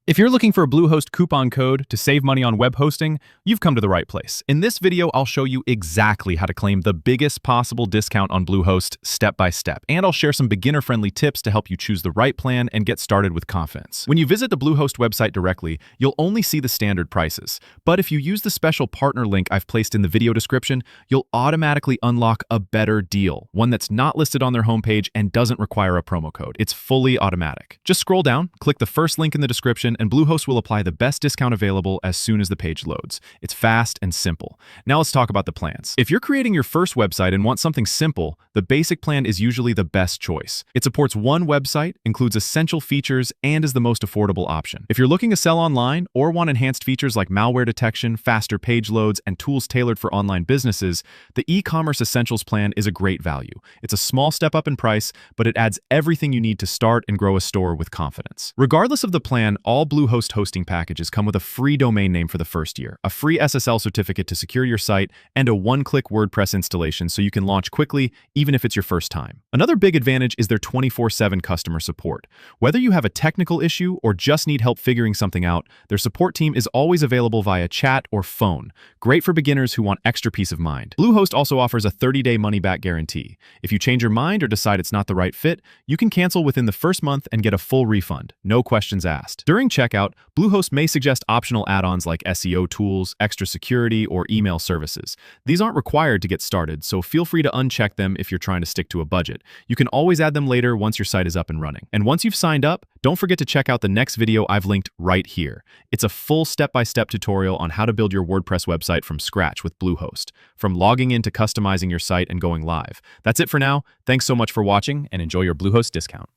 If you're looking for a Bluehost coupon code to save money on web hosting, you've come to the right place. In this video, I'll show you exactly how to claim the biggest possible discount on Bluehost step by step, and I'll share some beginner-friendly tips to help you choose the right plan and get started with confidence. When you visit the Bluehost website directly, you'll only see the standard prices. But if you use the special partner link I've placed in the video description, you'll automatically unlock a better deal, one that's not listed on their homepage and doesn't require a promo code. It's fully automatic. Just scroll down, click the first link in the description, and Bluehost will apply the best discount available as soon as the page loads. It's fast and simple. Now let's talk about the plans. If you're creating your first website and want something simple, the basic plan is usually the best choice. It supports one website, includes essential features, and is the most affordable option. If you're looking to sell online or want enhanced features like malware detection, faster page loads, and tools tailored for online businesses, the e-commerce essentials plan is a great value. It's a small step up in price, but it adds everything you need to start and grow a store with confidence. Regardless of the plan, all Bluehost hosting packages come with a free domain name for the first year, a free SSL certificate to secure your site, and a one-click WordPress installation so you can launch quickly, even if it's your first time. Another big advantage is their 24/7 customer support. Whether you have a technical issue or just need help figuring something out, their support team is always available via chat or phone. Great for beginners who want extra peace of mind. Bluehost also offers a 30-day money-back guarantee. If you change your mind or decide it's not the right fit, you can cancel within the first month and get a full refund, no questions asked. During checkout, Bluehost may suggest optional add-ons like SEO tools, extra security, or email services. These aren't required to get started, so feel free to uncheck them if you're trying to stick to a budget. You can always add them later once your site is up and running. And once you've signed up, don't forget to check out the next video I've linked right here. It's a full step-by-step tutorial on how to build your WordPress website from scratch with Bluehost, from logging in to customizing your site and going live. That's it for now. Thanks so much for watching, and enjoy your Bluehost discount.